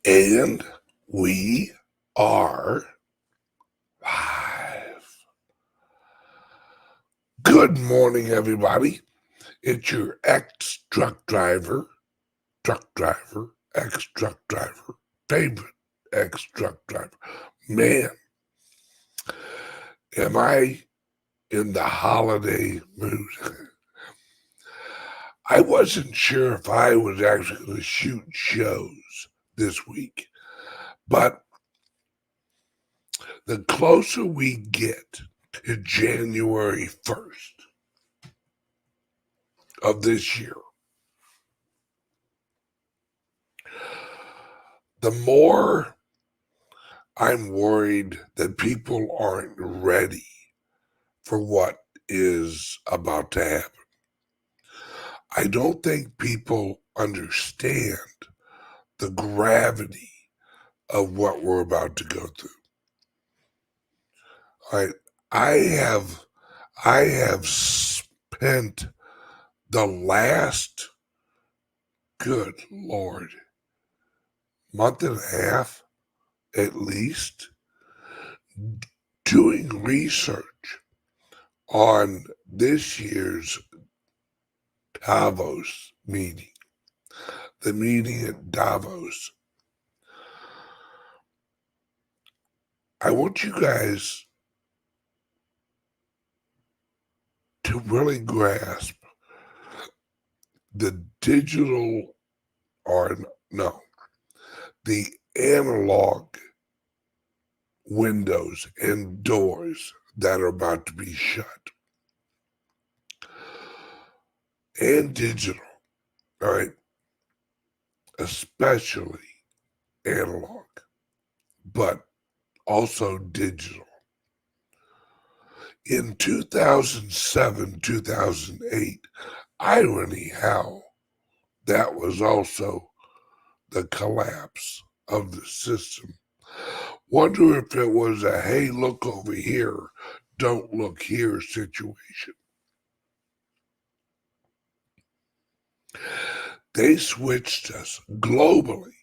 And we are live. Good morning, everybody. It's your ex-truck driver, ex-truck driver, favorite ex-truck driver. Man, am I in the holiday mood? I wasn't sure if I was actually going to shoot shows this week, but the closer we get to January 1st of this year, the more I'm worried that people aren't ready for what is about to happen. I don't think people understand the gravity of what we're about to go through. All right. I have spent the last, good Lord, month and a half at least doing research on this year's Davos meeting, the meeting at Davos. I want you guys to really grasp the digital, or no, the analog windows and doors that are about to be shut, and digital, all right, especially analog, but also digital. In 2007, 2008, irony how that was also the collapse of the system. Wonder if it was a, hey, look over here, don't look here situation. They switched us globally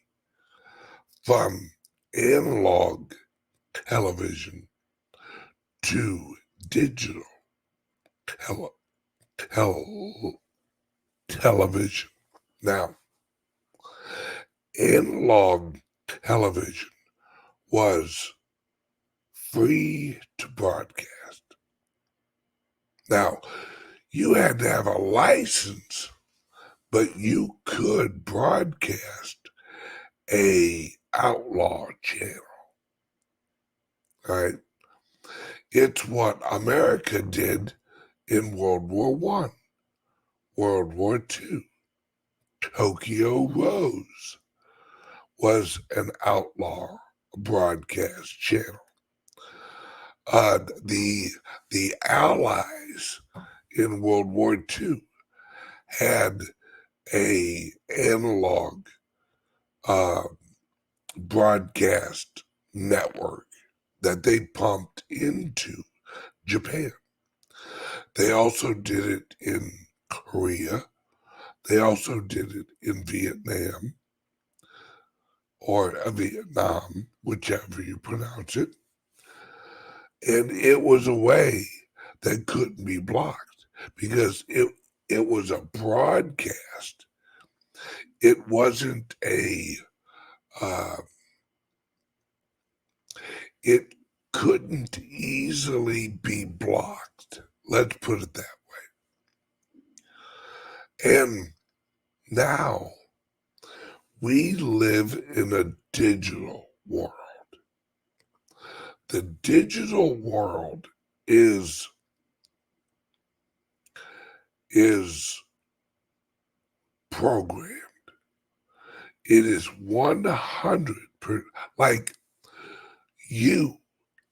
from analog television to digital television. Now, analog television was free to broadcast. Now, you had to have a license, but you could broadcast a outlaw channel. All right. It's what America did in World War I, World War II. Tokyo Rose was an outlaw broadcast channel. The Allies in World War II had a analog broadcast network that they pumped into Japan. They also did it in Korea. They also did it in Vietnam, or Vietnam, whichever you pronounce it. And it was a way that couldn't be blocked because it was a broadcast. It wasn't it couldn't easily be blocked. Let's put it that way. And now we live in a digital world. The digital world is programmed. It is 100%, like, you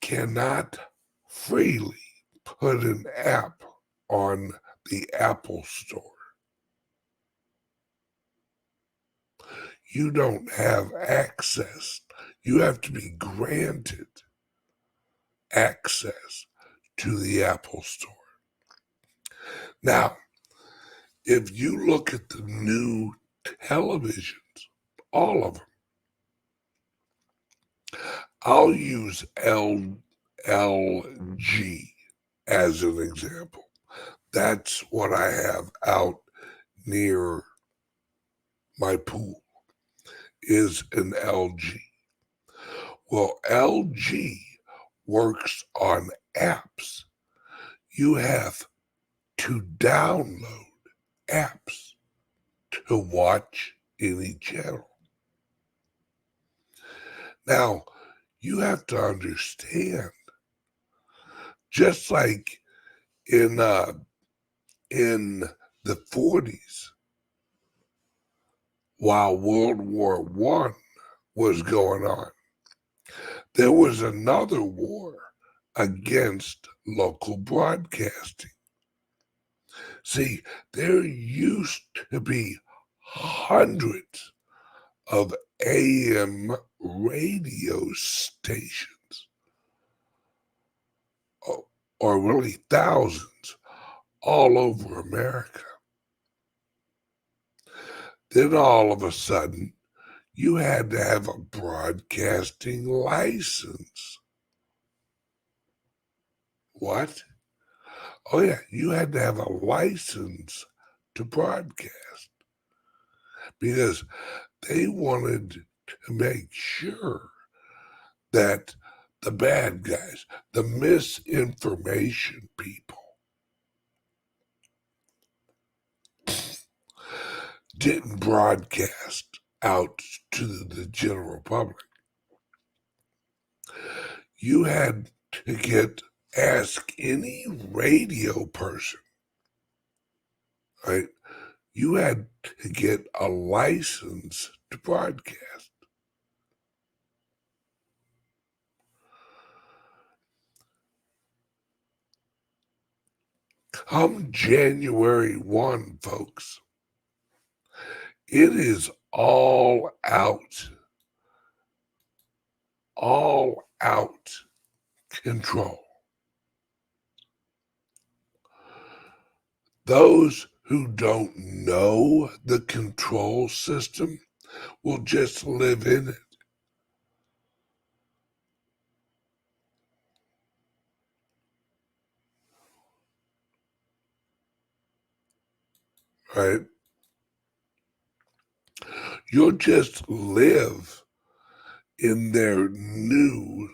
cannot freely put an app on the Apple Store. You don't have access. You have to be granted access to the Apple Store. Now, if you look at the new televisions, all of them, I'll use LG as an example. That's what I have out near my pool is an LG. Well, LG works on apps. You have to download apps to watch any channel. Now, you have to understand, just like in the 40s, while World War I was going on, there was another war against local broadcasting. See, there used to be hundreds of AM radio stations, or really thousands, all over America. Then all of a sudden, you had to have a broadcasting license. What? Oh, yeah, you had to have a license to broadcast because they wanted to make sure that the bad guys, the misinformation people, didn't broadcast out to the general public. You had to ask any radio person, right? You had to get a license to broadcast. Come January 1, folks, it is all out control. Those who don't know the control system will just live in it. Right? You'll just live in their in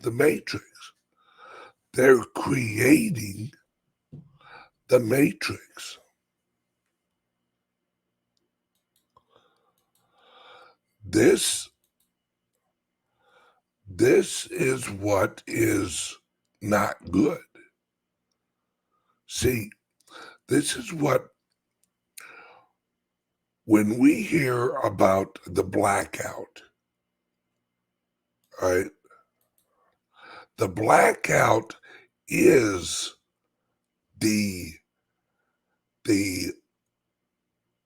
the matrix. They're creating the matrix. This is what is not good. See, this is what, when we hear about the blackout, right? The blackout is the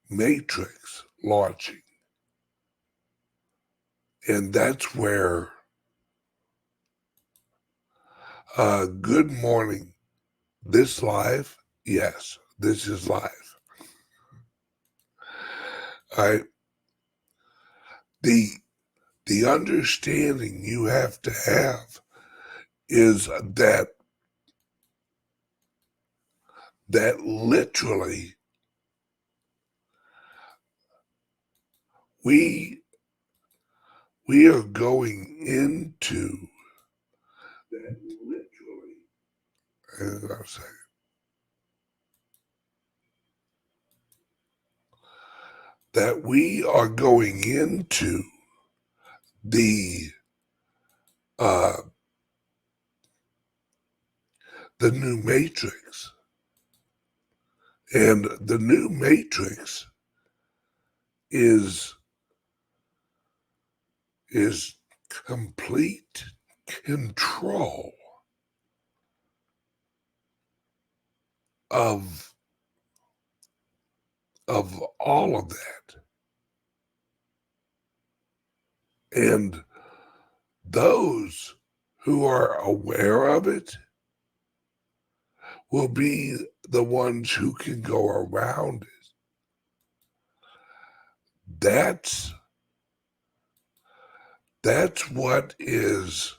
matrix launching. And that's where good morning. This live? Yes, this is live. All right. The understanding you have to have is that literally we are going into that literally. Hang on a second. That we are going into the new matrix. And the new matrix is complete control of all of that. And those who are aware of it will be the ones who can go around it. That's That's what is,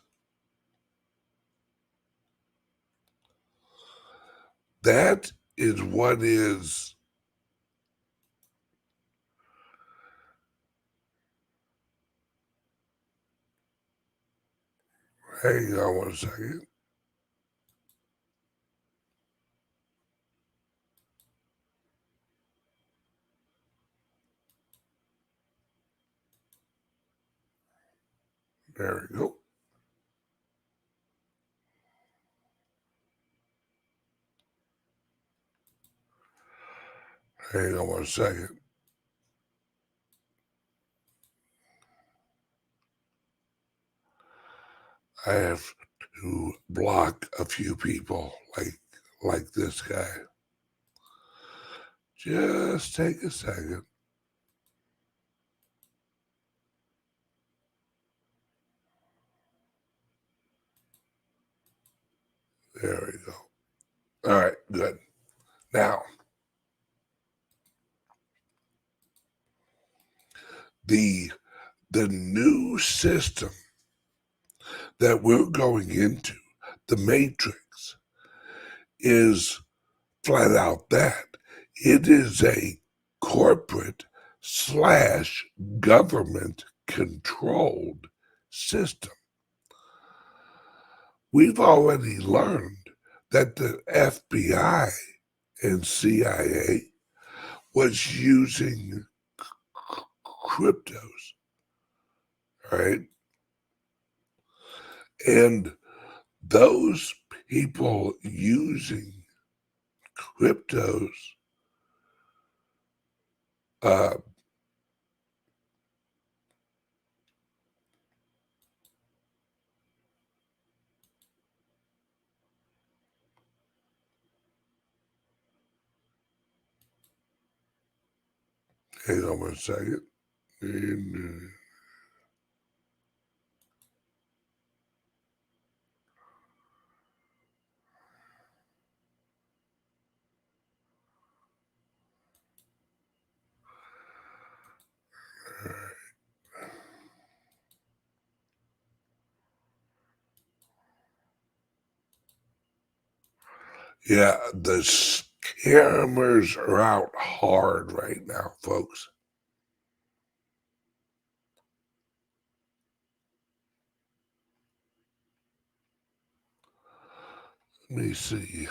that is what is, hang on one second. There we go. Hang on one second. I have to block a few people like this guy. Just take a second. There we go. All right, good. Now, the new system that we're going into, the matrix, is flat out that. It is a corporate slash government controlled system. We've already learned that the FBI and CIA was using cryptos, right? And those people using cryptos, uh, hang on one second. Yeah, the scammers are out hard right now, folks. Let me see.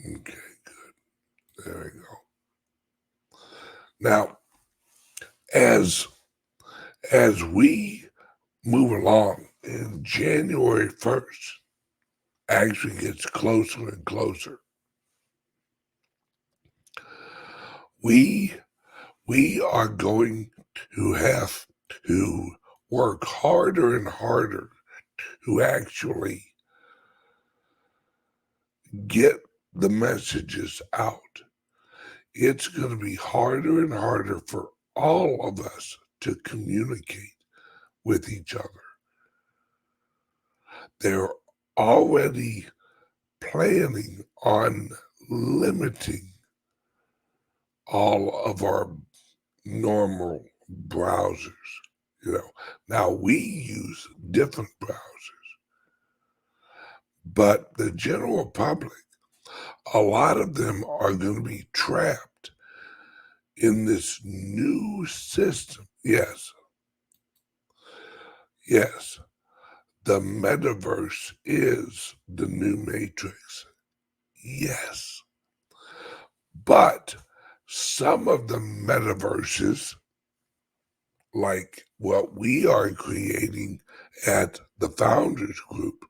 Okay, good. There we go. Now, as we move along, and January 1st actually gets closer and closer, we are going to have to work harder and harder to actually get the messages out. It's going to be harder and harder for all of us to communicate with each other. They're already planning on limiting all of our normal browsers. Now we use different browsers, but the general public, a lot of them are going to be trapped in this new system. Yes, yes, the metaverse is the new matrix. Yes, but some of the metaverses, like what we are creating at the Founders Group,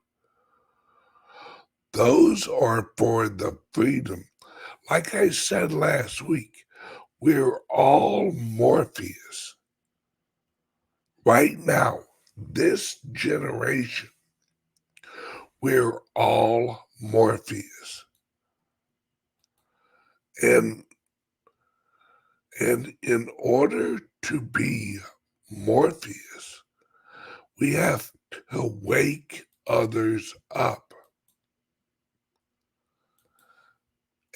those are for the freedom. Like I said last week, we're all Morpheus. Right now, this generation, we're all Morpheus. And in order to be Morpheus, we have to wake others up.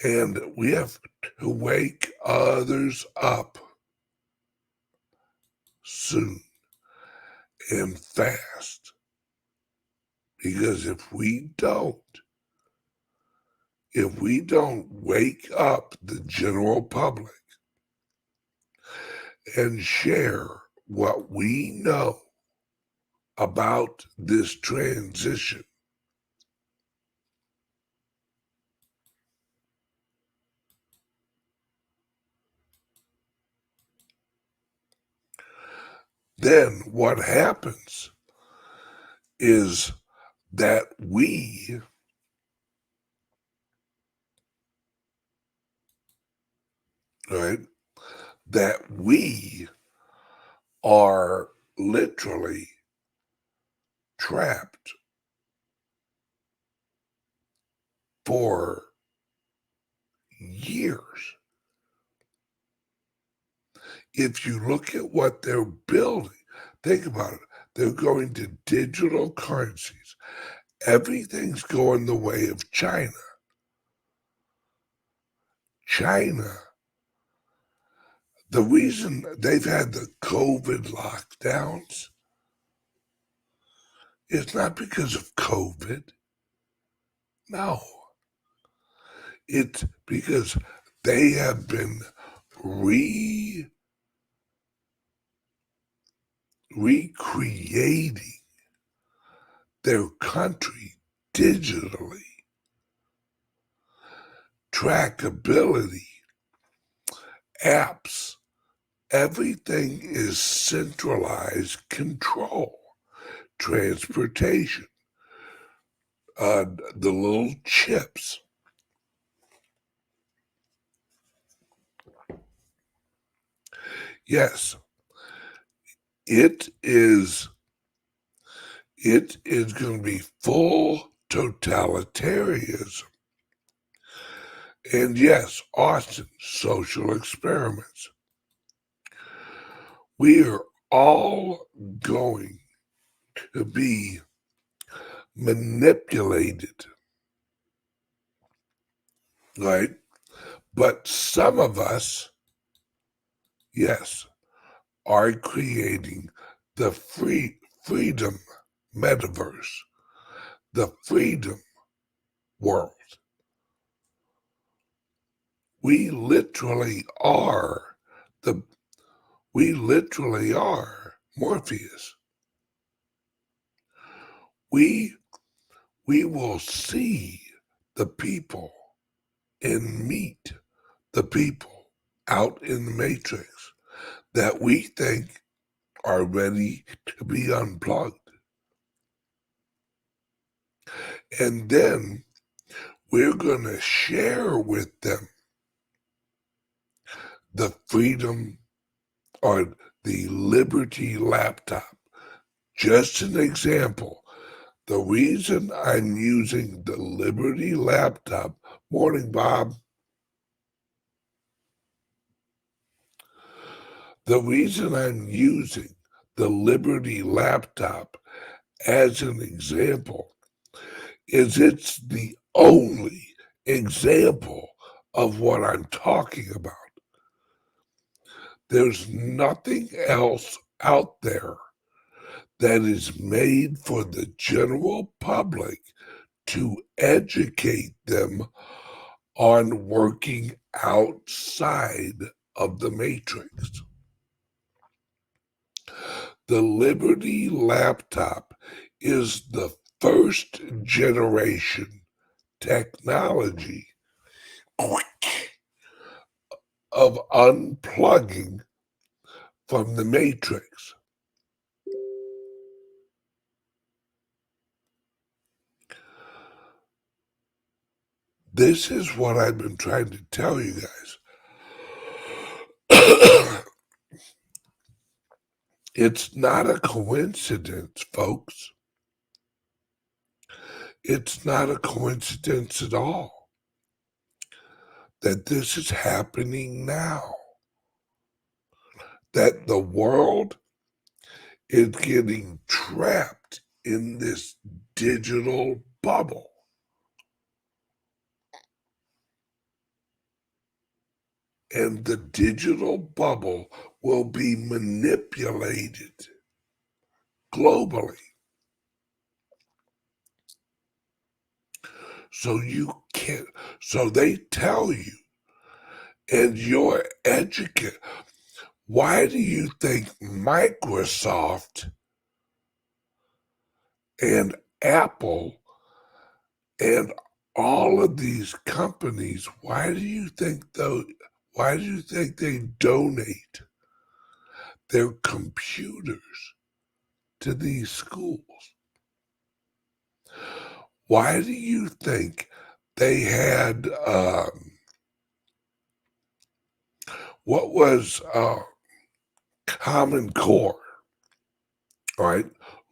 And we have to wake others up soon and fast. Because if we don't wake up the general public and share what we know about this transition, then what happens is that we right that we are literally trapped for years. If you look at what they're building, think about it. They're going to digital currencies. Everything's going the way of China. China, the reason they've had the COVID lockdowns is not because of COVID. No, it's because they have been recreating their country digitally. Trackability, apps, everything is centralized control. Transportation, the little chips. Yes, it is going to be full totalitarianism. And yes, Austin, social experiments. We are all going to be manipulated, right? But some of us, yes, are creating the freedom metaverse, the freedom world. We literally are Morpheus. We will see the people and meet the people out in the matrix that we think are ready to be unplugged. And then we're going to share with them the freedom or the Liberty laptop. Just an example. The reason I'm using the Liberty laptop, morning, Bob. The reason I'm using the Liberty laptop as an example is it's the only example of what I'm talking about. There's nothing else out there that is made for the general public to educate them on working outside of the matrix. The Liberty laptop is the first generation technology of unplugging from the matrix. This is what I've been trying to tell you guys. It's not a coincidence, folks. It's not a coincidence at all that this is happening now. That the world is getting trapped in this digital bubble. and the digital bubble will be manipulated globally. So you can't, so they tell you, and you're educated. Why do you think Microsoft and Apple and all of these companies, why do you think they donate their computers to these schools? Why do you think they had what was Common Core? All right,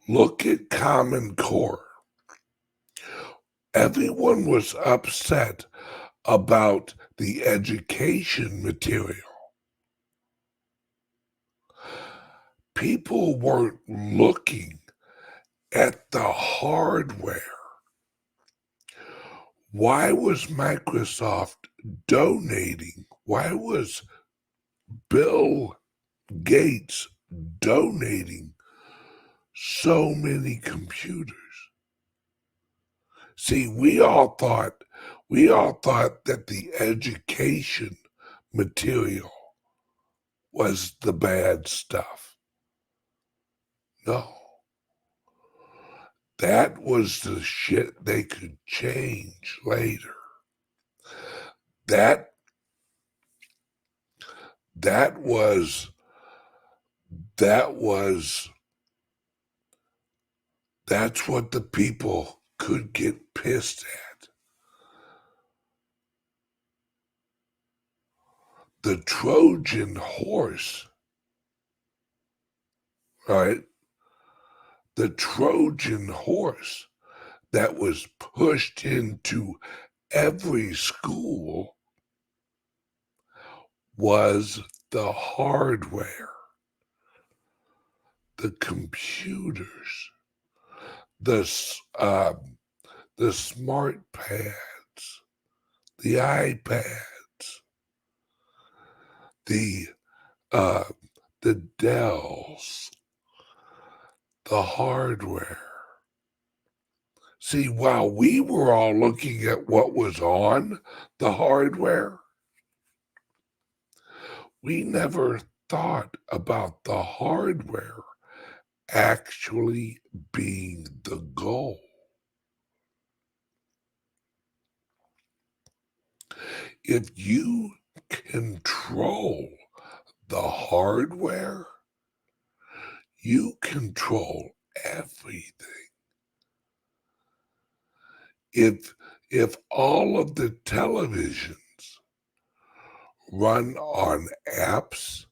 look at Common Core. Everyone was upset about the education material. People weren't looking at the hardware. Why was Microsoft donating? Why was Bill Gates donating so many computers? See, we all thought that the education material was the bad stuff. No. That was the shit they could change later. That that was that was that's what the people could get pissed at. The Trojan horse, right? The Trojan horse that was pushed into every school was the hardware, the computers, the the smart pads, the iPads, the uh, the Dells, the hardware. See, while we were all looking at what was on the hardware, we never thought about the hardware actually being the goal. If you control the hardware, you control everything. If all of the televisions run on apps,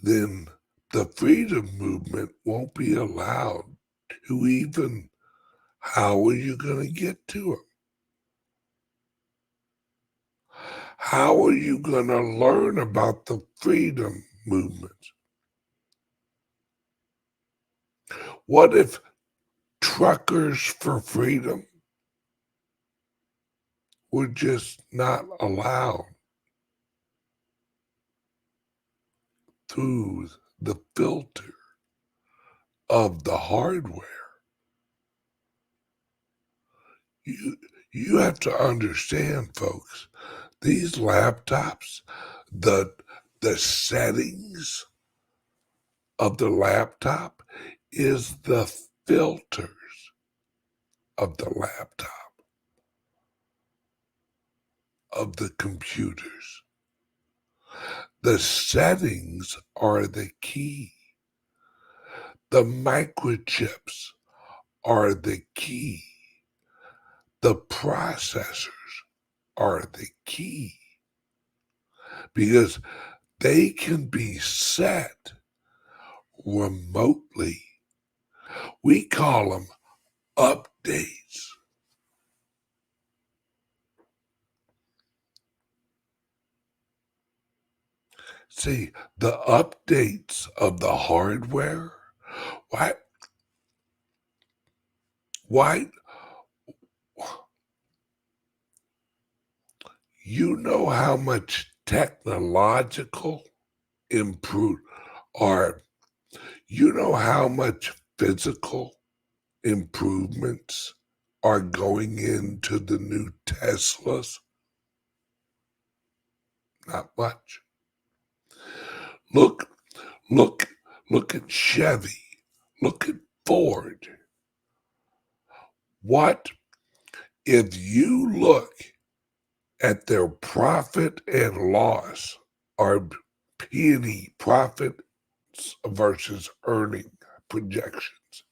then the freedom movement won't be allowed to even, how are you going to get to them? How are you going to learn about the freedom movement? What if truckers for freedom were just not allowed through the filter of the hardware? You have to understand, folks, these laptops, the settings of the laptop is the filters of the laptop, of the computers. The settings are the key. The microchips are the key. The processors are the key because they can be set remotely. We call them updates. See, the updates of the hardware, why You know how much technological improve, or you know how much physical improvements are going into the new Teslas? Not much. Look, look, look at Chevy. Look at Ford. What if you look at their profit and loss, or P&E, profit versus earning projections?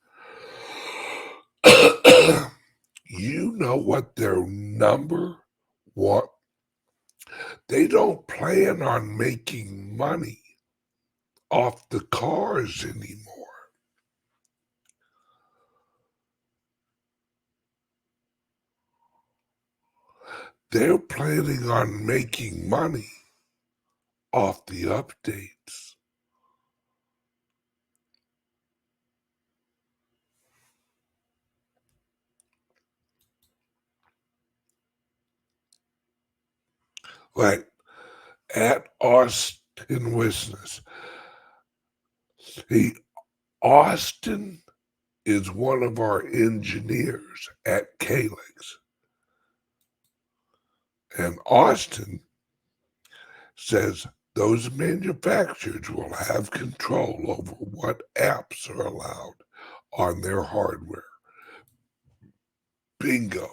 You know what their number, what they don't plan on making money off the cars anymore. They're planning on making money off the updates. Like at Austin Business. Austin is one of our engineers at CALIX. And Austin says those manufacturers will have control over what apps are allowed on their hardware. Bingo.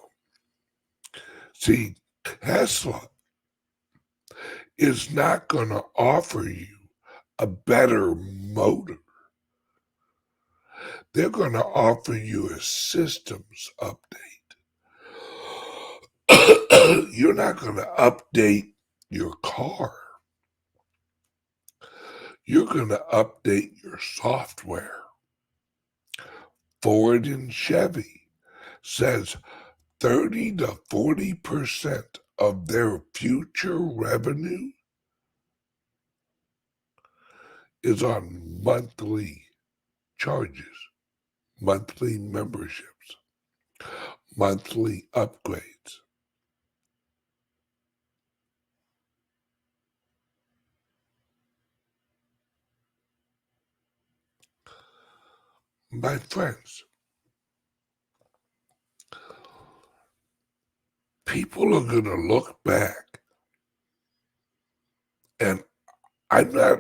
See, Tesla is not going to offer you a better motor. They're going to offer you a systems update. You're not going to update your car. You're going to update your software. Ford and Chevy says 30 to 40% of their future revenue is on monthly charges, monthly memberships, monthly upgrades. My friends, people are going to look back, and I'm not,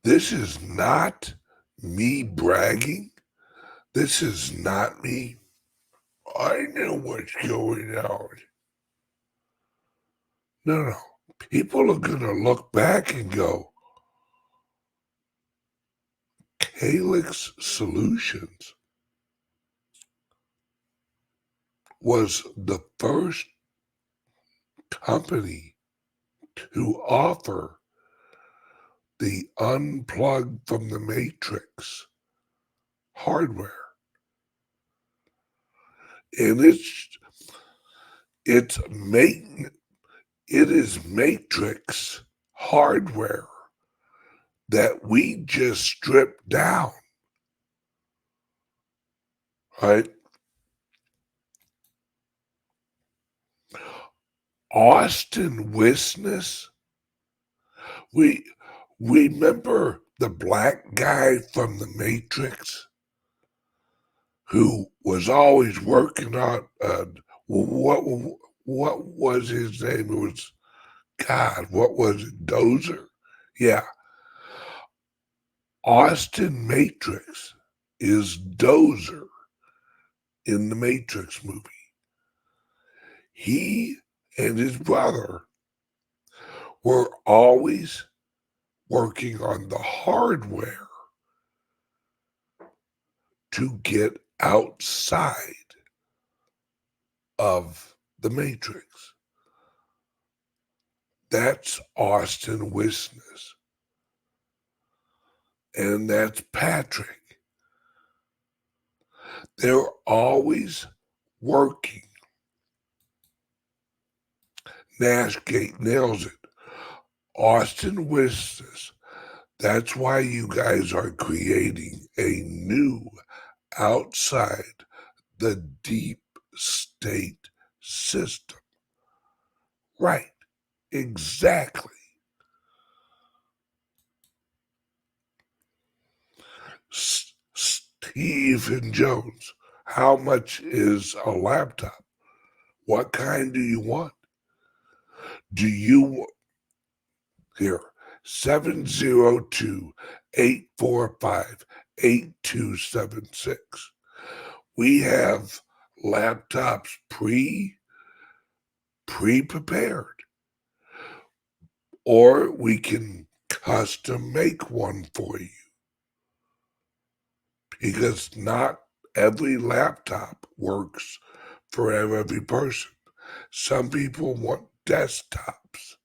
this is not me bragging. This is not me. I know what's going on. No. People are going to look back and go, CALIX Solutions was the first company to offer the unplugged from the matrix hardware. And it's it is matrix hardware that we just stripped down, right? Austin Business, we remember the black guy from the Matrix who was always working on what was his name? It was God. What was it? Dozer. Yeah, Austin Matrix is Dozer in the Matrix movie. He and his brother were always working on the hardware to get outside of the Matrix. That's Austin Business. And that's Patrick. They're always working. Nashgate nails it. Austin Business. That's why you guys are creating a new outside the deep state system Right. Exactly. Stephen Jones, how much is a laptop? What kind do you want? Do you here 702-845-8276? We have laptops pre-prepared, or we can custom make one for you, because not every laptop works for every person. Some people want desktops.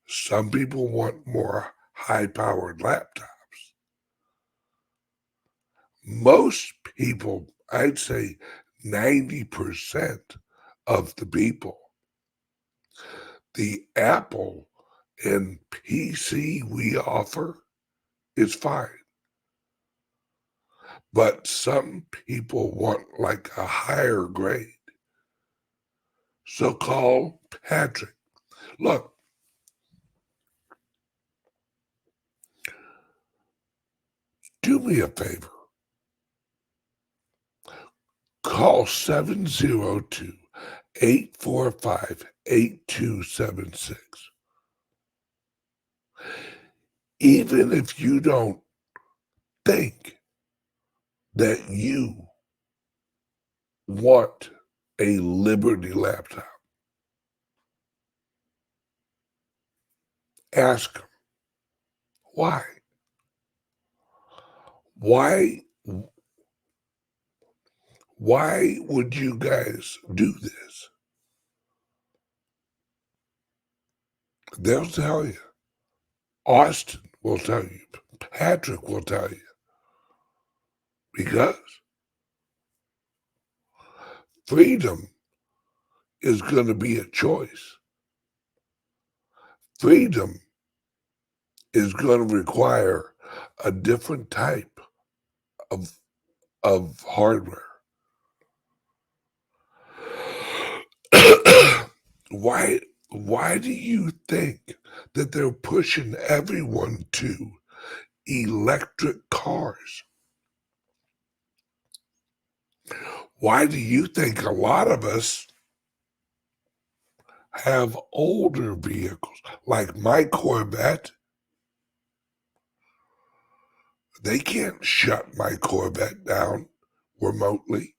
Some people want more high-powered laptops. Most people, I'd say 90% of the people, the Apple and PC we offer is fine. But some people want like a higher grade. So call Patrick. Look, do me a favor. Call 702-845-8276. Even if you don't think that you want a Liberty laptop, ask them why. Why why would you guys do this? They'll tell you. Austin will tell you. Patrick will tell you. Because freedom is going to be a choice. Freedom is going to require a different type of hardware. Why do you think that they're pushing everyone to electric cars? Why do you think a lot of us have older vehicles? Like my Corvette, they can't shut my Corvette down remotely.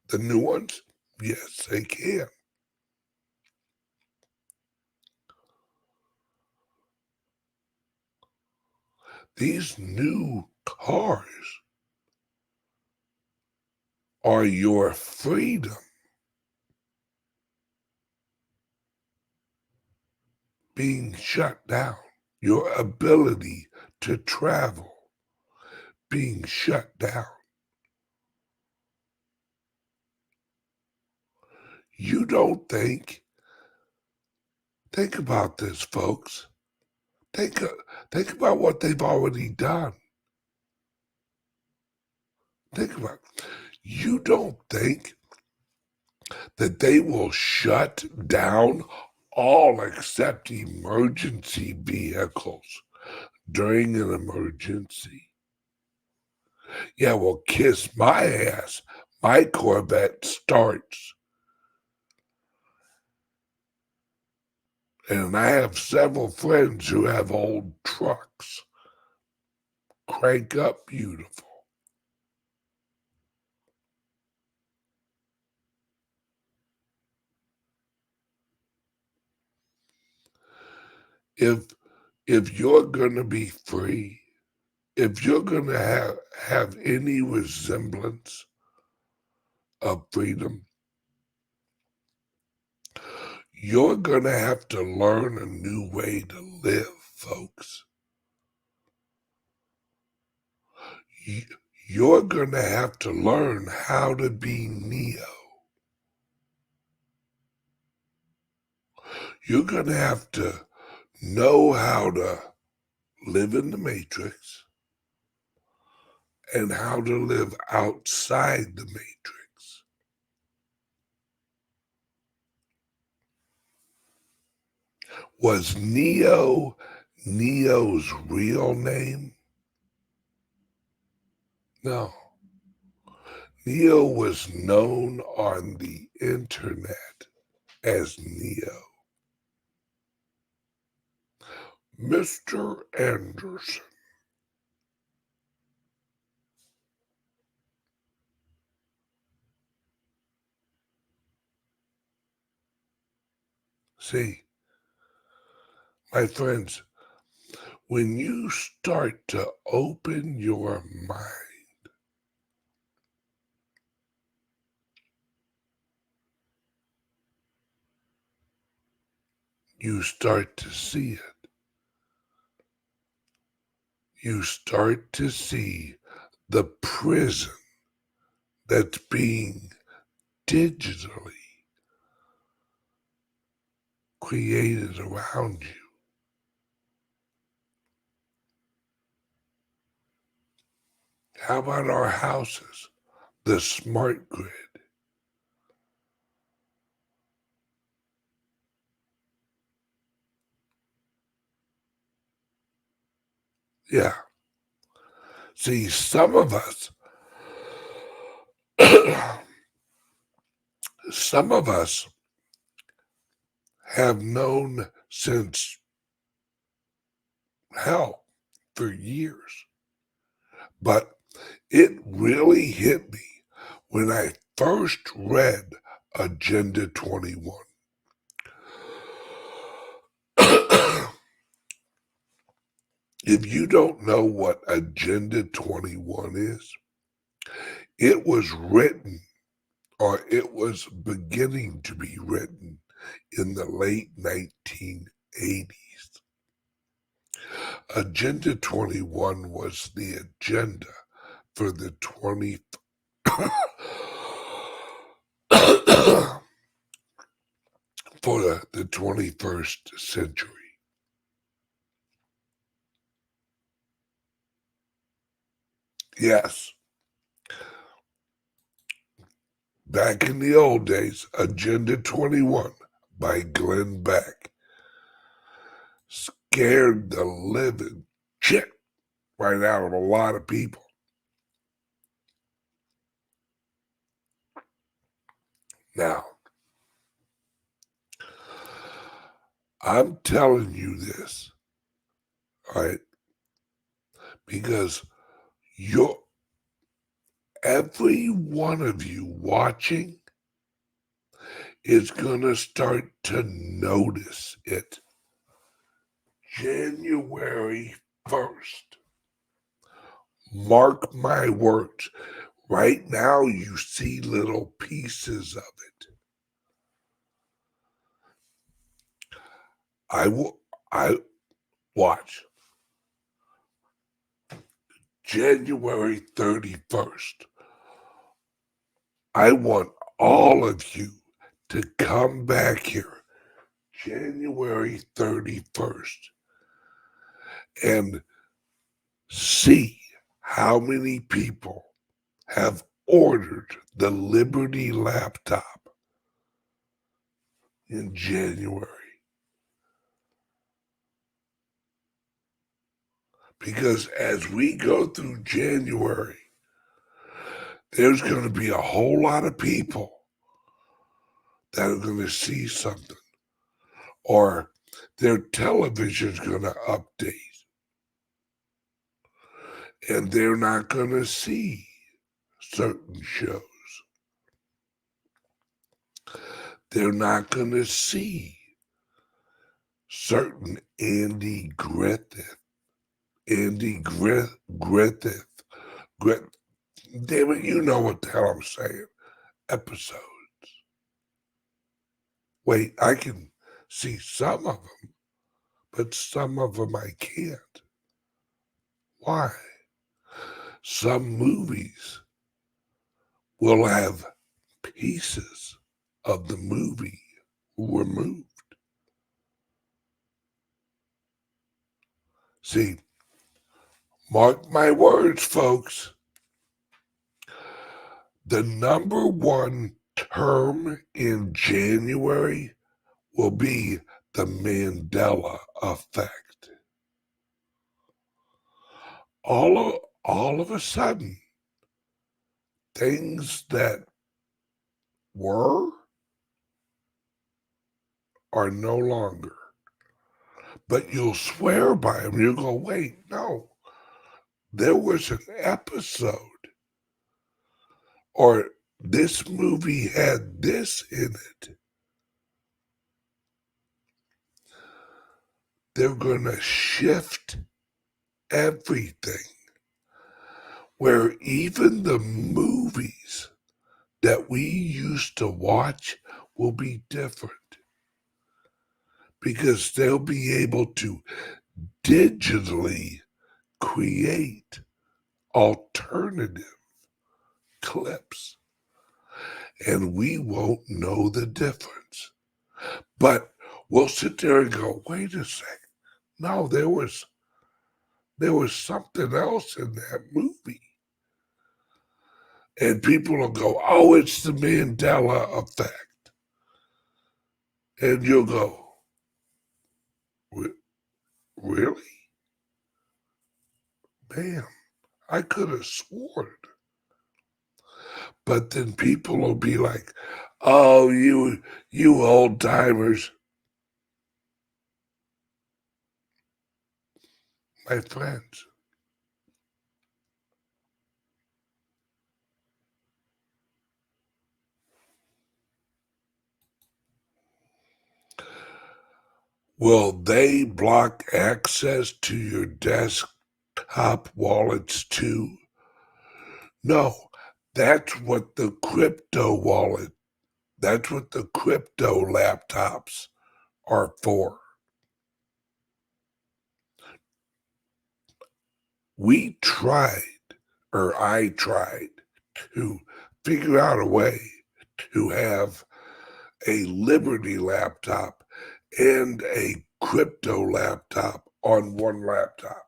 The new ones, yes, they can. These new cars are your freedom being shut down, your ability to travel being shut down. You don't think about this, folks. Think, think about what they've already done. Think about it. You don't think that they will shut down all except emergency vehicles during an emergency? Yeah, well, kiss my ass. My Corvette starts. And I have several friends who have old trucks. Crank up beautiful. If you're gonna be free, if you're gonna have any resemblance of freedom, you're gonna have to learn a new way to live, folks. You're gonna have to learn how to be Neo. You're gonna have to know how to live in the Matrix and how to live outside the Matrix. Was Neo Neo's real name? No. Neo was known on the internet as Neo. Mr. Anderson. See, my friends, when you start to open your mind, you start to see it. You start to see the prison that's being digitally created around you. How about our houses? The smart grid. Yeah. See, some of us, some of us have known since hell for years, but it really hit me when I first read Agenda 21. If you don't know what Agenda 21 is, it was written, or it was beginning to be written in the late 1980s. Agenda 21 was the agenda for the 20 for the 21st century. Yes, back in the old days, Agenda 21 by Glenn Beck scared the living shit right out of a lot of people. Now, I'm telling you this, all right, because every one of you watching is going to start to notice it. January 1st. Mark my words. Right now, you see little pieces of it. I watch. January 31st. I want all of you to come back here January 31st and see how many people have ordered the Liberty laptop in January. Because as we go through January, there's going to be a whole lot of people that are going to see something, or their television's going to update, and they're not going to see certain shows. They're not going to see certain Andy Griffith. Damn it, you know what the hell I'm saying. Episodes. Wait, I can see some of them, but some of them I can't. Why? Some movies will have pieces of the movie removed. See, mark my words, folks. The number one term in January will be the Mandela effect. All of a sudden, things that were are no longer. But you'll swear by them. You'll go, wait, no. There was an episode, or this movie had this in it. They're going to shift everything, where even the movies that we used to watch will be different, because they'll be able to digitally create alternative clips, and we won't know the difference. But we'll sit there and go, wait a second. No, there was something else in that movie. And people will go, oh, it's the Mandela effect. And you'll go, really? Man, I could have sworn. But then people will be like, oh, you old timers. My friends, will they block access to your desktop wallets too? No, that's what the crypto wallet, that's what the crypto laptops are for. We tried, or I tried, to figure out a way to have a Liberty laptop and a crypto laptop on one laptop.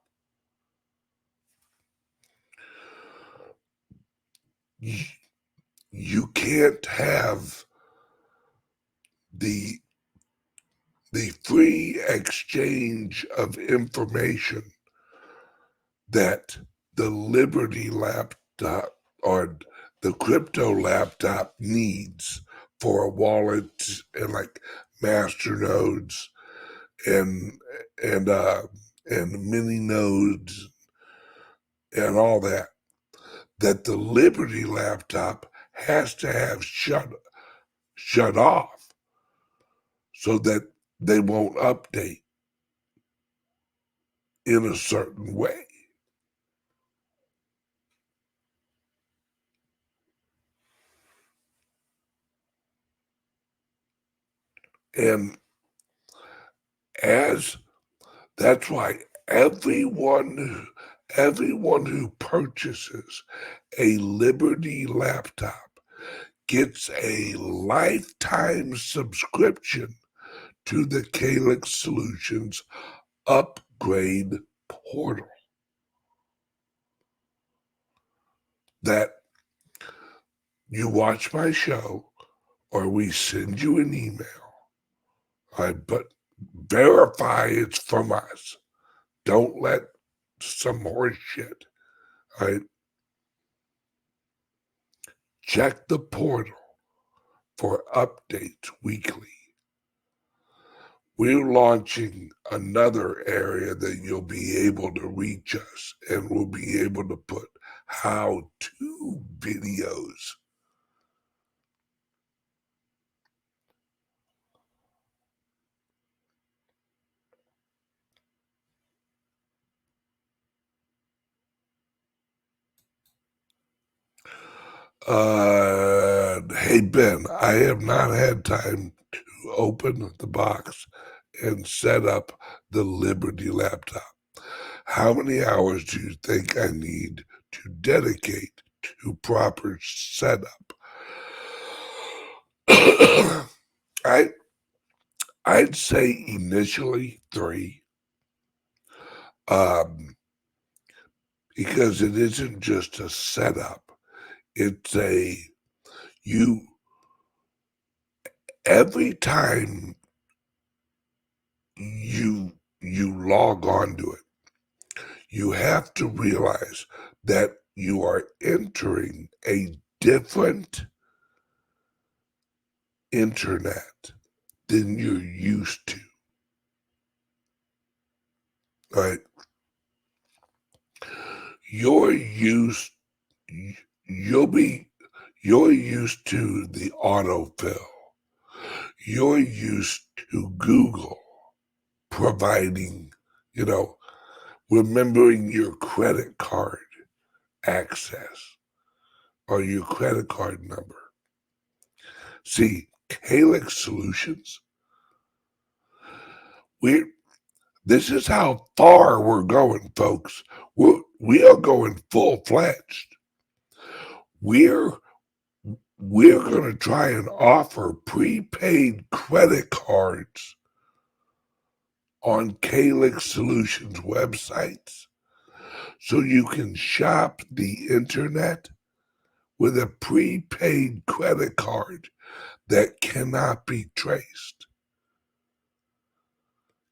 You can't have the free exchange of information that the Liberty laptop or the crypto laptop needs for a wallet and like master nodes and mini nodes and all that the Liberty laptop has to have shut off so that they won't update in a certain way. And as that's why everyone who purchases a Liberty laptop gets a lifetime subscription to the CALIX Solutions upgrade portal. That you watch my show or we send you an email, but verify it's from us. Don't let some horse shit. Right? Check the portal for updates weekly. We're launching another area that you'll be able to reach us, and we'll be able to put how-to videos. Hey, Ben, I have not had time to open the box and set up the Liberty laptop. How many hours do you think I need to dedicate to proper setup? I'd say initially 3. Because it isn't just a setup. It's every time you log on to it, you have to realize that you are entering a different internet than you're used to. Right? You're used you're used to the autofill. You're used to Google providing, remembering your credit card access or your credit card number. See, CALIX Solutions, this is how far we're going, folks. We are going full-fledged. We're going to try and offer prepaid credit cards on CALIX Solutions websites so you can shop the internet with a prepaid credit card that cannot be traced.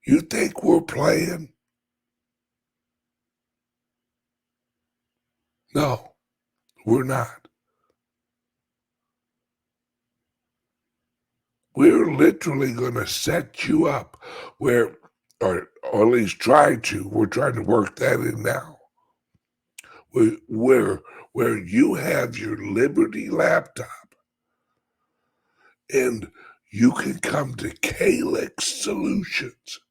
You think we're playing? No, we're not. We're literally going to set you up or at least try to. We're trying to work that in now. Where you have your Liberty laptop and you can come to CALIX Solutions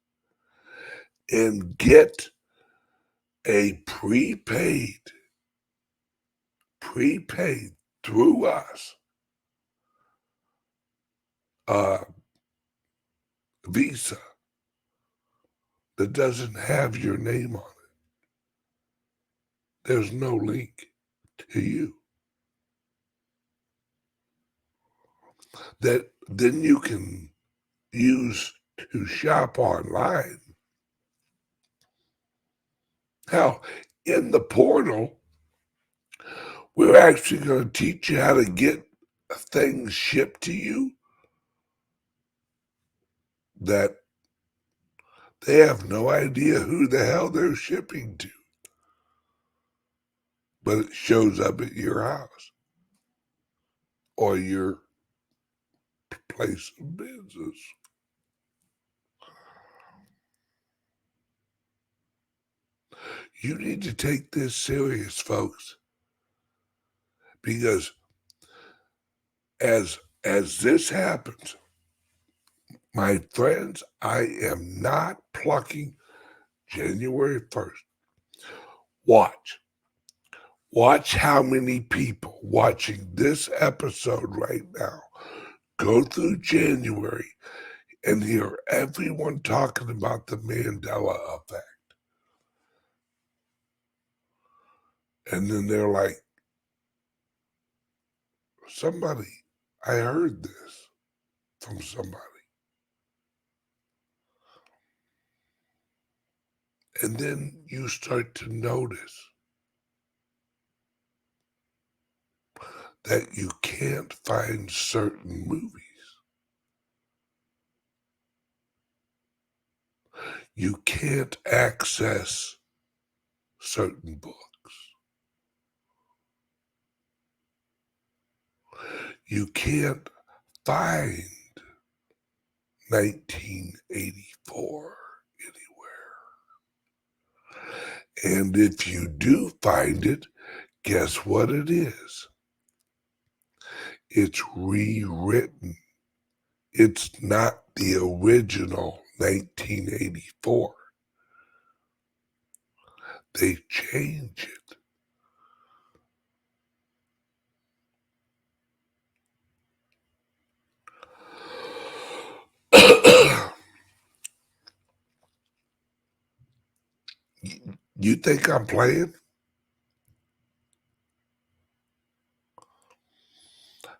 and get a prepaid through us Visa that doesn't have your name on it. There's no link to you. That then you can use to shop online. Hell, in the portal, we're actually going to teach you how to get things shipped to you that they have no idea who the hell they're shipping to, but it shows up at your house or your place of business. You need to take this serious, folks, because as this happens, my friends, I am not plucking January 1st. Watch how many people watching this episode right now go through January and hear everyone talking about the Mandela effect. And then they're like, I heard this from somebody. And then you start to notice that you can't find certain movies. You can't access certain books. You can't find 1984 anywhere. And if you do find it, guess what it is? It's rewritten. It's not the original 1984. They change it. You think I'm playing?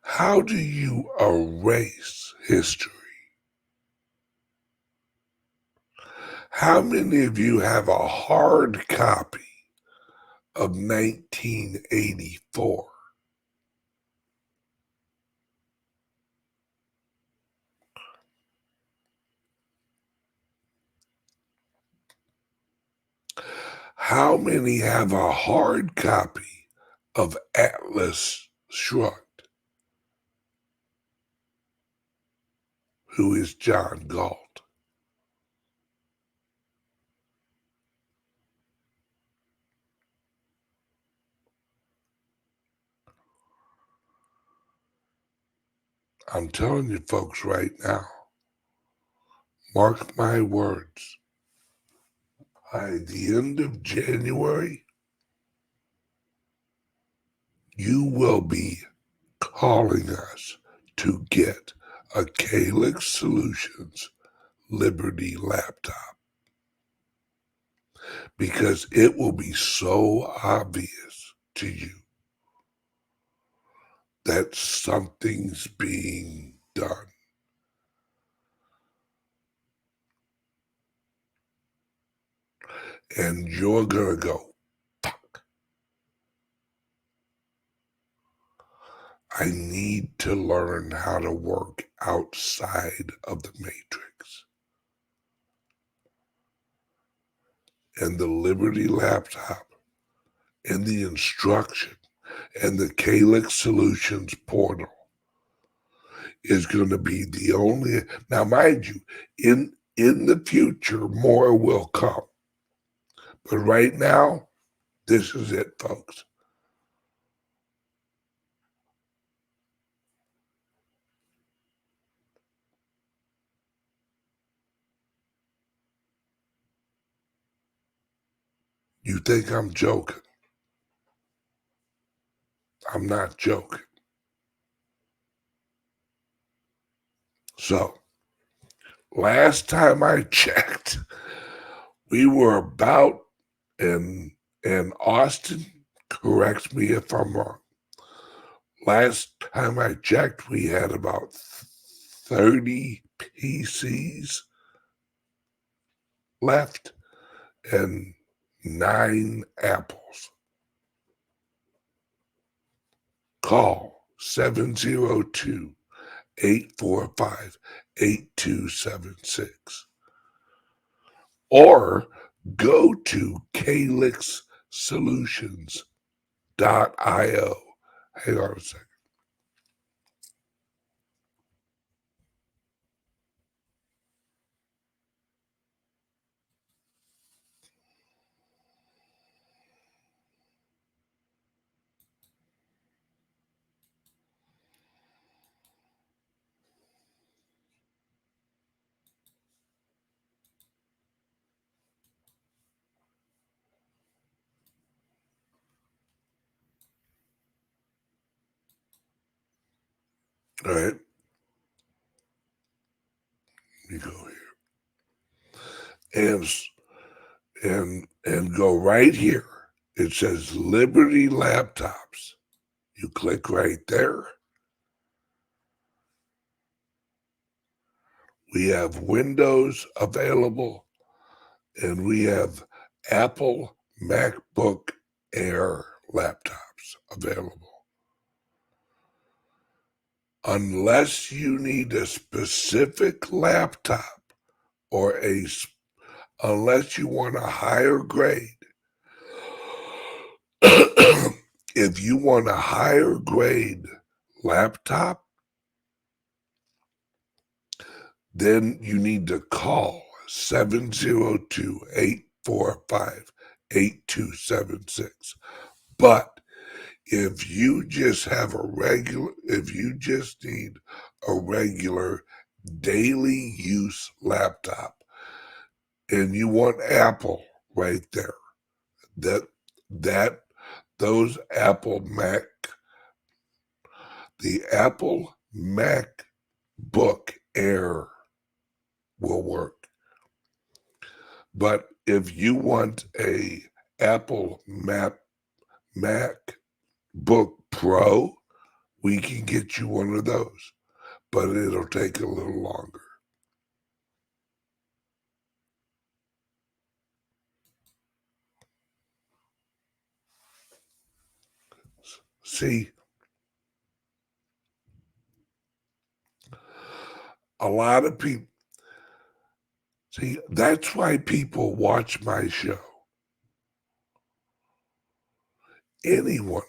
How do you erase history? How many of you have a hard copy of 1984? How many have a hard copy of Atlas Shrugged? Who is John Galt? I'm telling you folks right now, mark my words, by the end of January, you will be calling us to get a CALIX Solutions Liberty laptop, because it will be so obvious to you that something's being done. And you're going to go, fuck, I need to learn how to work outside of the matrix. And the Liberty laptop and the instruction and the CALIX Solutions portal is going to be the only. Now, mind you, in the future, more will come. But right now, this is it, folks. You think I'm joking? I'm not joking. So, last time I checked, we were about, and Austin corrects me if I'm wrong. Last time I checked, we had about 30 PCs left and 9 apples. Call 702-845-8276 or go to calixsolutions.io. Hang on a second. All right, you go here and go right here. It says Liberty Laptops. You click right there. We have Windows available, and we have Apple MacBook Air laptops available. Unless you need a specific laptop or unless you want a higher grade, if you want a higher grade laptop, then you need to call 702-845-8276. But if you just need a regular daily use laptop and you want Apple right there, those the Apple MacBook Air will work. But if you want a Apple MacBook Pro, we can get you one of those, but it'll take a little longer. See, a lot of people, that's why people watch my show. anyone.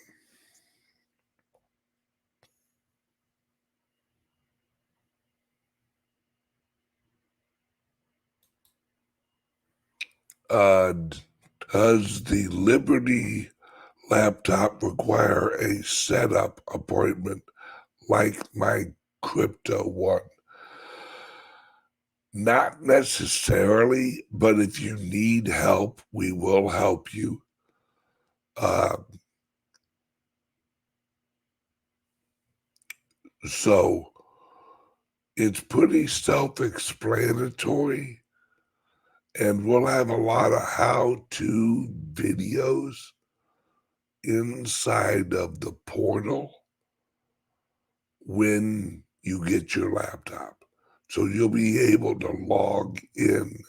Does the Liberty laptop require a setup appointment like my crypto one? Not necessarily, but if you need help, we will help you. So it's pretty self-explanatory, and we'll have a lot of how-to videos inside of the portal when you get your laptop. So you'll be able to log in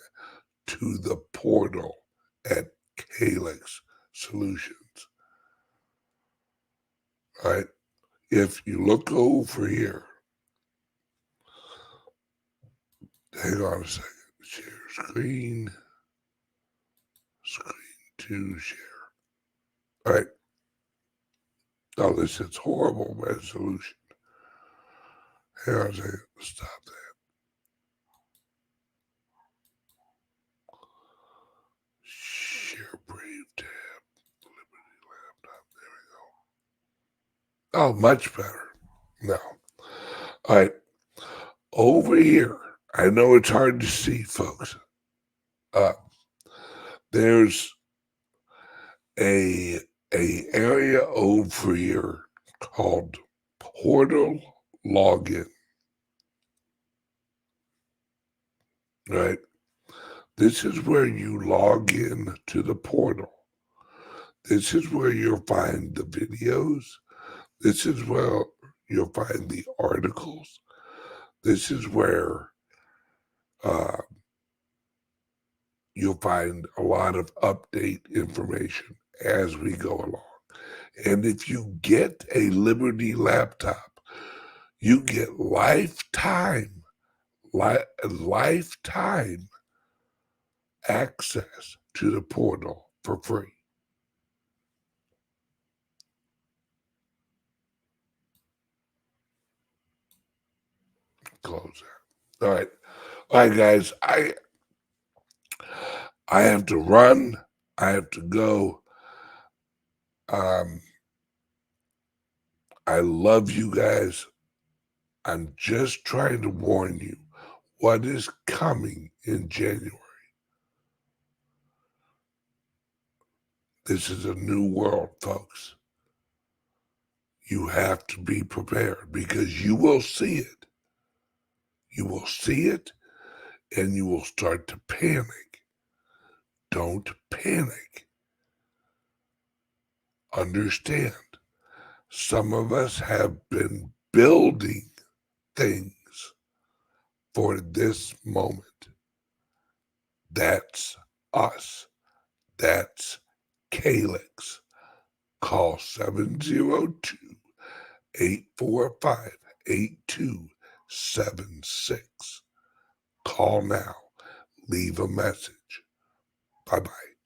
to the portal at CALIX Solutions. All right. If you look over here, hang on a second. Share screen. Screen to share. All right. Oh, this is horrible resolution. Hang on a second. Stop that. Share Brave tab. Liberty laptop. There we go. Oh, much better. No. All right. Over here, I know it's hard to see, folks. There's a area over here called portal login. Right? This is where you log in to the portal. This is where you'll find the videos. This is where you'll find the articles. This is where you'll find a lot of update information as we go along. And if you get a Liberty laptop, you get lifetime access to the portal for free. Close that. All right. All right, guys. I have to run. I have to go. I love you guys. I'm just trying to warn you what is coming in January. This is a new world, folks. You have to be prepared because you will see it. You will see it and you will start to panic. Don't panic. Understand, some of us have been building things for this moment. That's us. That's CALIX. Call 702-845-8276. Call now. Leave a message. Bye-bye.